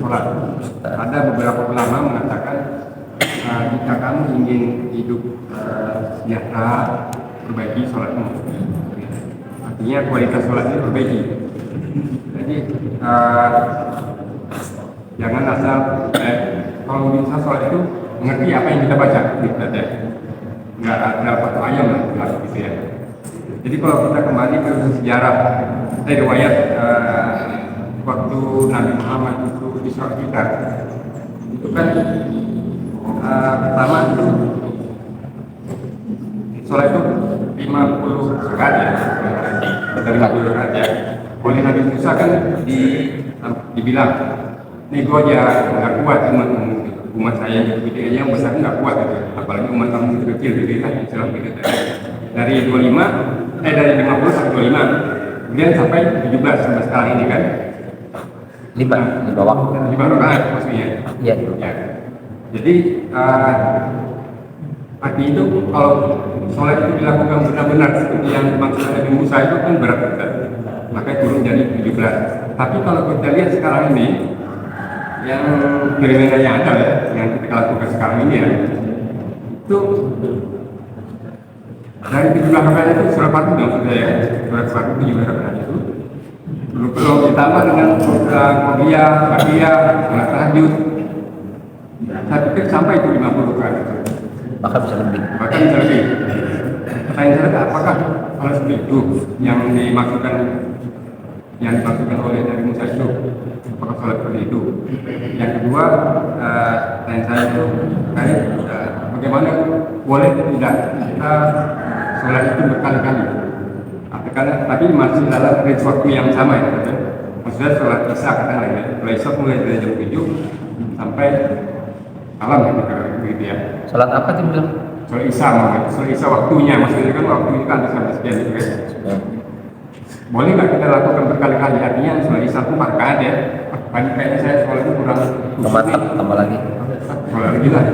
sholat. Ada beberapa ulama mengatakan jika kamu ingin hidup sejahtera, perbaiki sholatmu. Artinya kualitas sholatnya perbaiki. Jadi jangan asal kalau bisa sholat itu mengerti apa yang kita baca, gitu aja. Nggak ada satu ayam lah, gitu ya. Jadi kalau kita kembali ke sejarah, riwayat waktu Nabi Muhammad itu Isra Mi'raj, itu kan pertama itu sholat itu 50 rakaat ya, dari 50 rakaat ya. Oleh Nabi Musa kan dibilang, nih gue aja nggak kuat umat saya gitu aja yang besar nggak kuat gitu, apalagi umat kamu kecil gitu kan, istilah gitu. Dari 50 sampai 25, kemudian sampai 17 sampai sekarang ini kan. 5 waktu. 5 rakaat maksudnya. Iya. Ya. Jadi arti itu kalau sholat itu dilakukan benar-benar seperti yang dimaksud Nabi Musa itu kan berat banget. Makanya turun jadi 17. Tapi kalau kita lihat sekarang ini, yang fenomena yang ada ya, yang kita lakukan sekarang ini ya, itu dari 17 rakaat itu surat Fatihah maksud saya, surat Fatihah 17 rakaat itu. Kalau ditambah dengan qobliyah, ba'diyah, sholat tahajud, saya pikir sampai itu 50 rakaat. Bahkan bisa lebih. Pertanyaan saya, apakah sholat seperti itu yang dimaksudkan oleh Nabi Musa itu? Apakah sholat seperti itu? Yang kedua, pertanyaan saya itu bagaimana boleh tidak kita sholat itu berkali-kali? Tapi masih dalam range waktu yang sama ya, kan? Maksudnya sholat isya katakanlah ya, sholat isya mulai dari jam 7 sampai malam gitu ya. Sholat apa tuh bilang? Sholat isya waktunya, maksudnya kan waktunya kan sampai sekian gitu kan. Boleh nggak kita lakukan berkali-kali? Artinya sholat isya itu 4 rakaat ya. Kayaknya saya sholat itu kurang. Tambah lagi. Sholat lagi lah.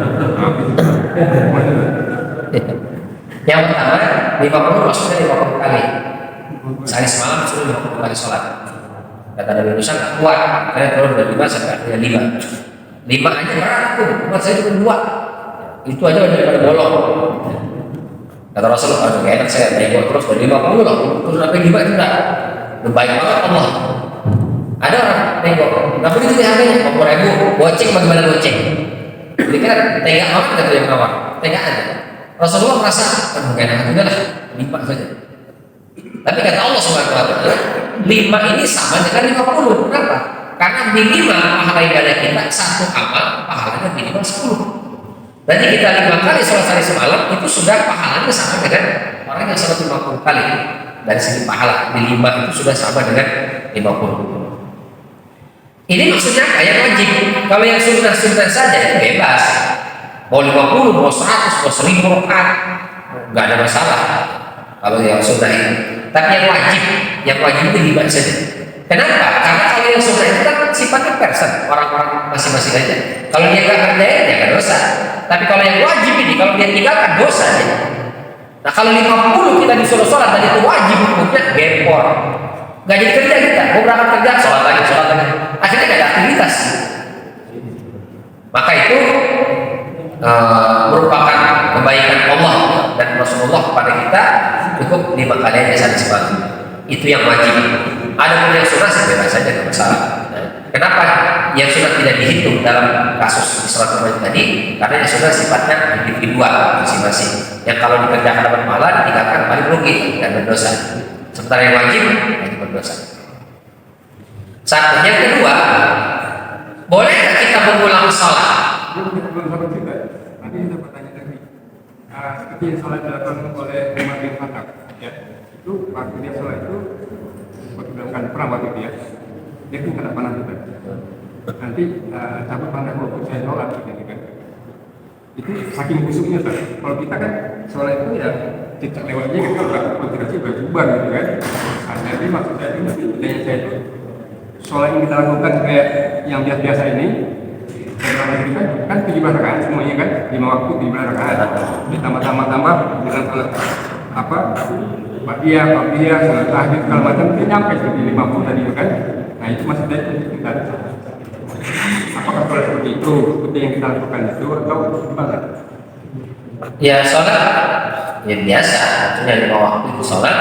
Yang pertama 50 maksudnya 50 kali. Sehari semalam sudah 50 kali sholat. Kata Nabi Musa nggak kuat, karena turun dari 5 sampai akhirnya 5. 5 aja berat tuh, umat saya cuma 2. Itu aja udah daripada bolong. Kata Rasulullah, kalau enak saya nego terus dari 50 lah, terus sampai 5 itu enggak. Baik banget Allah. Ada orang nego, nggak boleh jadi harganya 50.000, goceng bagaimana goceng? Jadi kan tega amat kata yang nawar, tega aja. Rasulullah merasa, kan enak udah lah, 5 saja. Tapi kata Allah SWT, 5 ini sama dengan 50. Kenapa? Karena minimal pahala ibadah kita satu amal, pahalanya minimal 10. Berarti kita 5 kali sholat sehari semalam itu sudah pahalanya sama dengan orang yang sholat 50 kali. Dari segi pahala, di 5 itu sudah sama dengan 50. Ini maksudnya apa? Yang wajib. Kalau yang sunnah-sunnah saja itu bebas. Mau 50, mau 100, mau 1000 rakaat, nggak ada masalah. Kalau yang sunnah itu. Tapi yang wajib itu 5 saja. Kenapa? Karena kalau yang sunnah itu kan sifatnya person, orang-orang masing-masing aja. Kalau dia nggak kerjain, ya nggak dosa. Tapi kalau yang wajib ini, kalau dia tinggalkan dosa ya. Nah kalau 50 kita disuruh sholat dan itu wajib hukumnya gempor. Nggak jadi kerja kita, mau berangkat kerja, sholat lagi. Akhirnya nggak ada aktivitas. Maka itu merupakan kebaikan Allah dan Rasulullah kepada kita cukup 5 kali aja sehari semalam. Itu yang wajib. Ada pun yang sunnah bebas saja, tidak masalah. Kenapa yang sunnah tidak dihitung dalam kasus sholat Jumat tadi? Karena yang sunnah sifatnya individual masing-masing. Yang kalau dikerjakan dapat pahala, ditinggalkan paling rugi dan berdosa. Sementara yang wajib itu berdosa. Satu. Yang kedua, bolehkah kita mengulang sholat? Nanti kita bertanya lagi. Seperti yang sholat dilakukan oleh Umar bin Khattab, ya, itu waktu dia sholat itu waktu dilakukan perang waktu dia tuh kena panah juga. Nanti cabut panah waktu saya sholat gitu kan. Itu saking busuknya kan. Kalau kita kan sholat itu ya cicak lewatnya kita udah konsentrasi berubah gitu kan. Jadi maksud saya itu pertanyaan saya itu sholat yang kita lakukan kayak yang biasa ini kan 17 rakaat semuanya kan, 5 waktu 17 rakaat. Ditambah-tambah dengan sholat ba'diyah, sholat tahajud segala macam itu nyampe seperti 50 tadi kan. Nah itu maksudnya itu kita itu seperti yang kita lakukan itu atau gimana? Ya sholat ya biasa, artinya lima waktu itu sholat.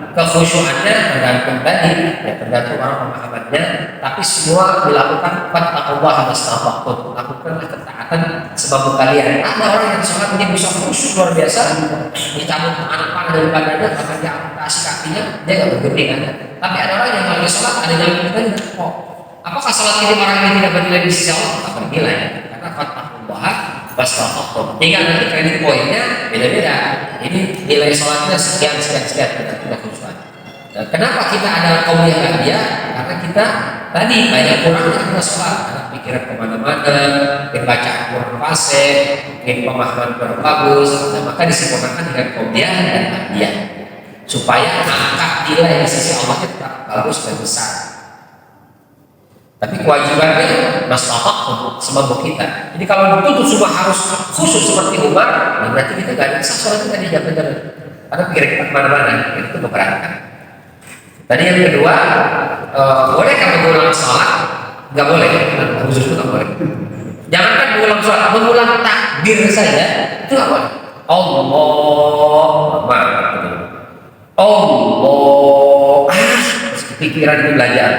Kekhusyuannya tergantung tadi, ya tergantung orang pemahamannya. Tapi semua dilakukan fattaqullaha mastata'tum, lakukanlah ketaatan sebab kalian. Ada orang yang sholat dia bisa khusyuk luar biasa, dicabut anak dari badannya, bahkan diamputasi kakinya, dia nggak bergeming kan. Tapi ada orang yang lagi sholat ada yang kita oh, apakah sholat ini orang ini tidak bernilai di sisi Allah? Tak bernilai, karena fattaqullaha mastata'tum. Tinggal nanti kredit poinnya beda-beda. Ini nilai sholatnya sekian tidak khusyuk. Kenapa kita ada qauliyah dia? Karena kita tadi banyak kurangnya kita sholat, karena pikiran kemana-mana, mungkin bacaan kurang fasih, mungkin pemahaman kurang bagus. Nah, maka disempurnakan dengan qauliyah dan dia supaya angka nilai di sisi Allah tetap bagus dan besar. Tapi kewajibannya maslahat sebab kita. Jadi kalau dituntut semua harus khusus seperti Umar, berarti kita nggak bisa sholat kita tidak benar. Karena pikiran kita kemana-mana, itu memberatkan. Tadi yang kedua, bolehkah mengulang sholat? Nggak boleh, khusus itu nggak boleh. Jangankan mengulang sholat, mengulang takbir saja itu nggak boleh. Allah, pikiran itu belajar.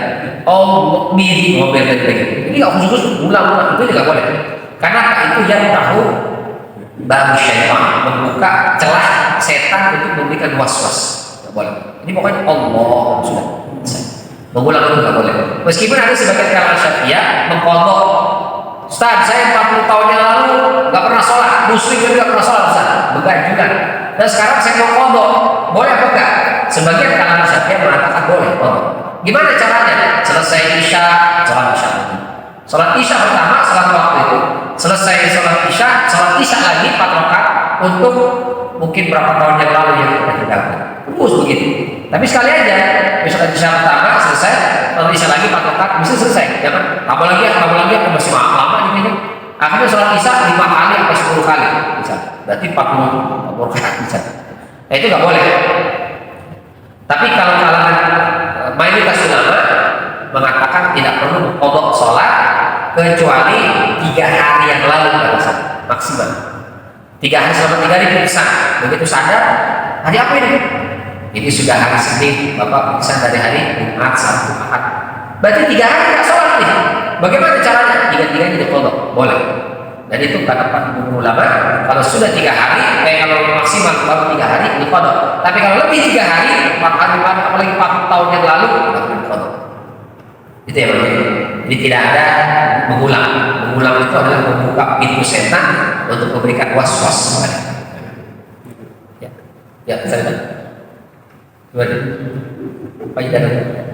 Mirip mobil lagi. Ini nggak khusus ulang itu nggak boleh. Karena itu yang tahu baru syaitan membuka celah setan untuk memberikan was-was. Boleh. Ini pokoknya Allah sudah. Mengulang itu nggak boleh. Meskipun ada sebagian kalangan Syafi'iyah mengkodok, Ustaz, saya 40 tahun yang lalu nggak pernah sholat, muslim juga nggak pernah sholat, Ustaz. Begal juga. Dan sekarang saya mau kodok, boleh apa enggak? Sebagian kalangan Syafi'iyah mengatakan boleh. Gimana caranya? Selesai isya, sholat isya lagi. Sholat isya pertama, sholat waktu itu. Selesai sholat isya lagi 4 rakaat untuk mungkin berapa tahun yang lalu yang kita tinggalkan. Terus begitu. Tapi sekali aja, besok isya pertama selesai, lalu isya lagi 4 rakaat bisa selesai. Jangan tambah lagi, aku masih lama ini. Akhirnya sholat isya 5 kali atau 10 kali bisa. Berarti 40 rakaat bisa. Nah, itu nggak boleh. Tapi kalau kalangan mayoritas ulama mengatakan tidak perlu qadha sholat kecuali 3 hari yang lalu maksimal. 3 hari selama 3 hari pingsan. Begitu sadar, hari apa ini? Ini sudah hari Senin, Bapak pingsan dari hari Jumat, Sabtu, Ahad. Berarti 3 hari tidak sholat nih. Bagaimana caranya? 3-3 di qadha. Boleh. Dan itu kata para ulama, kalau sudah 3 hari, kalau maksimal baru 3 hari di qadha. Tapi kalau lebih 3 hari, 4 hari apalagi 4 tahun yang lalu, tidak boleh qadha. Itu yang penting. Jadi tidak ada mengulang. Mengulang itu adalah membuka pintu setan untuk memberikan was-was. Ya, saya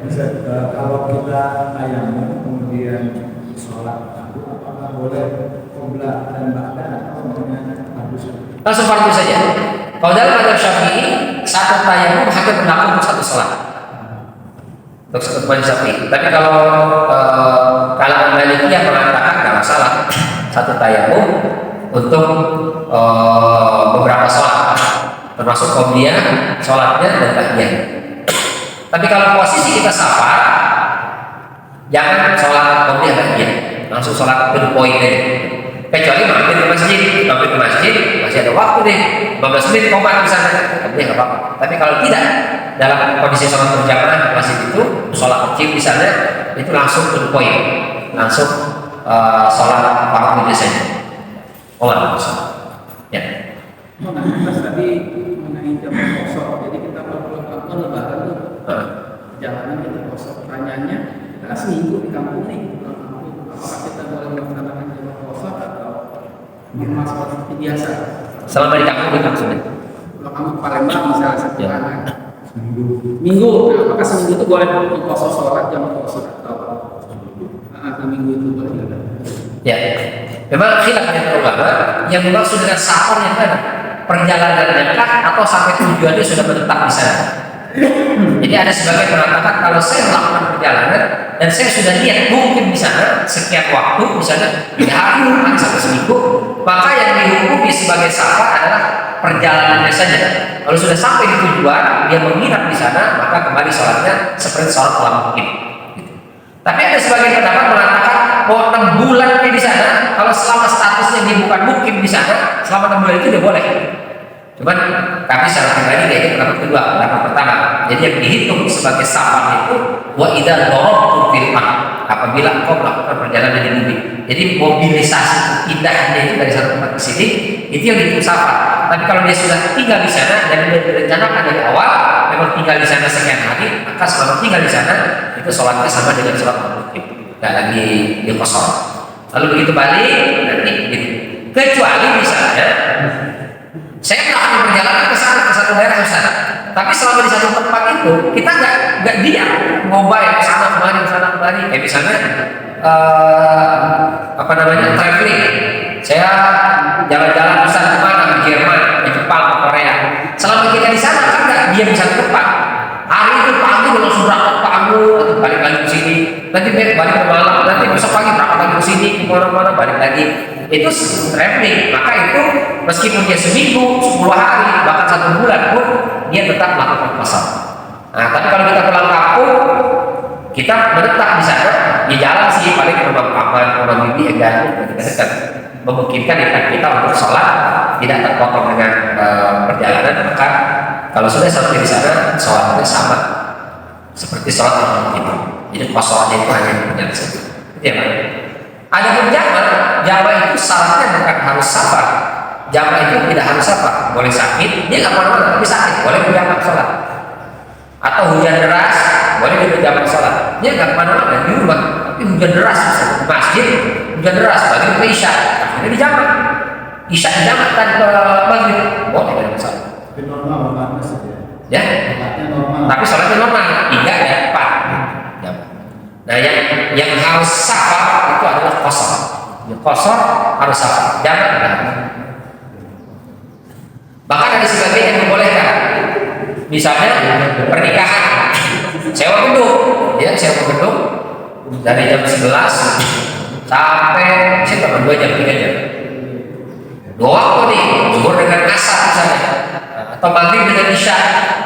bisa kalau kita tayamum kemudian sholat apakah boleh qiblah dan ba'da atau semuanya harus langsung fardu saja. Kalau dalam mazhab Syafi'i satu tayamum hanya berlaku untuk satu sholat. Untuk satu mazhab Syafi'i. Tapi kalau kalangan Malikiyah mengatakan nggak masalah satu tayamum untuk beberapa sholat, termasuk qobliyah, sholatnya dan ba'diyah. Tapi kalau posisi kita safar, jangan sholat qobliyah ba'diyah, langsung sholat to the point aja. Kecuali mampir ke masjid masih ada waktu deh, 15 menit komat di sana, qobliyah nggak apa-apa. Tapi kalau tidak, dalam kondisi sholat berjamaah masjid itu, sholat kecil di sana itu langsung to the point, langsung sholat fardu saja. Ya. Mas tadi mengenai jam kosong, jadi kita kalau lebaran tuh jalanan kita kosong. Pertanyaannya, kita seminggu di kampung nih, apakah kita boleh melaksanakan jam kosong atau normal seperti biasa? Selama di kampung sudah. Kalau kamu ke Palembang misalnya sebulan, minggu, apakah seminggu itu boleh kosong sholat jam kosong atau minggu itu boleh? Ya, memang khilaf antara ulama yang dimaksud dengan safar yang mana? Perjalanannya kah atau sampai tujuannya sudah menetap di sana? Jadi ada sebagian mengatakan kalau saya melakukan perjalanan dan saya sudah lihat mungkin di sana sekian waktu, misalnya 3 hari sampai seminggu, maka yang dihukumi sebagai safar adalah perjalanannya saja. Kalau sudah sampai di tujuan, dia menginap di sana, maka kembali sholatnya seperti sholat malam mungkin. Tapi ada sebagian pendapat mengatakan mau 6 bulan di sana selama statusnya dia bukan mukim di sana, selama 6 bulan itu dia boleh. Cuman kami secara pribadi kayaknya pendapat kedua, pendapat pertama. Jadi yang dihitung sebagai safar itu wa idza darabtum fil ardh, apabila engkau melakukan perjalanan di bumi. Jadi mobilisasi pindahnya itu dari satu tempat ke sini, itu yang dihitung safar. Tapi kalau dia sudah tinggal di sana dan dia direncanakan dari awal memang tinggal di sana sekian hari, maka selama tinggal di sana itu sholatnya sama dengan sholat mukim, nggak lagi di kosong. Lalu begitu balik nanti gitu. Kecuali misalnya saya melakukan perjalanan ke sana, ke satu daerah ke sana. Tapi selama di satu tempat itu kita nggak diam, mobile ke sana kemari. Kayak misalnya traveling. Saya jalan-jalan misalnya kemana, ke Jerman, ke Jepang, ke Korea. Selama kita di sana kan nggak diam di satu tempat. Hari itu pagi langsung berangkat ke Ambon, atau balik lagi ke sini. Nanti balik ke malam, nanti besok pagi berangkat lagi ke sini, kemana-mana balik lagi. Itu traveling, maka itu meskipun dia seminggu, 10 hari, bahkan 1 bulan pun dia tetap melakukan puasa. Nah, tapi kalau kita pulang kampung, kita menetap di sana, di jalan sih paling ke rumah paman, rumah bibi, enggak dekat, memungkinkan kita untuk sholat tidak terpotong dengan perjalanan. Maka kalau sudah sampai di sana, sholatnya sama seperti sholat orang itu. Jadi kosongnya itu hanya perjalanan saja. Itu ya, Pak. Ada pun Jawa itu syaratnya bukan harus safar. Jawa itu tidak harus safar, boleh sakit, dia nggak kemana-mana tapi sakit, boleh berjamaah sholat. Atau hujan deras, boleh berjamaah sholat. Dia nggak kemana-mana di rumah, tapi hujan deras misalnya di masjid, hujan deras bagi ke isya, akhirnya dijamaah. Isya dijamaah tanpa maghrib, boleh berjamaah sholat. Tapi normal banget saja. Ya, Sholatnya normal. tapi sholatnya normal, 3 dan 4 jam. Nah, yang harus safar itu adalah qasar. Yang qasar harus safar, jangan enggak. Bahkan ada sebagian yang membolehkan. Misalnya pernikahan, sewa gedung, ya sewa gedung dari jam 11 sampai sekitar 2 jam, 3 jam. Doa nih, zuhur dengan asar misalnya, atau maghrib dengan isya,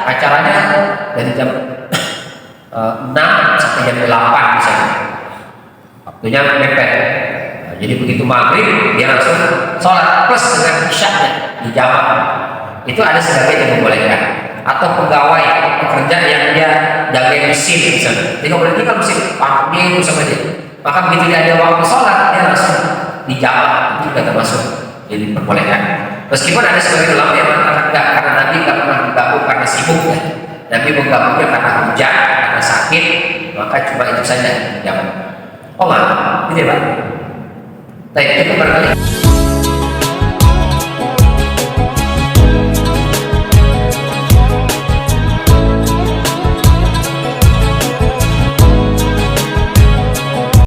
acaranya dari jam 6 sampai jam 8 misalnya. Waktunya mepet. Nah, jadi begitu maghrib dia langsung sholat plus dengan isyanya di jamaah. Itu ada sebagian yang membolehkan. Atau pegawai pekerja yang dia jaga mesin misalnya, dia nggak boleh tinggal mesin, pakai itu sama dia. Maka begitu dia ada waktu sholat dia langsung di jamaah, itu juga termasuk jadi diperbolehkan. Meskipun ada sebagian ulama yang mengatakan enggak, karena Nabi nggak pernah menggabung karena sibuk ya. Nabi menggabungnya karena hujan, karena sakit, maka cuma itu saja yang itu ya Pak. Baik, itu barangkali.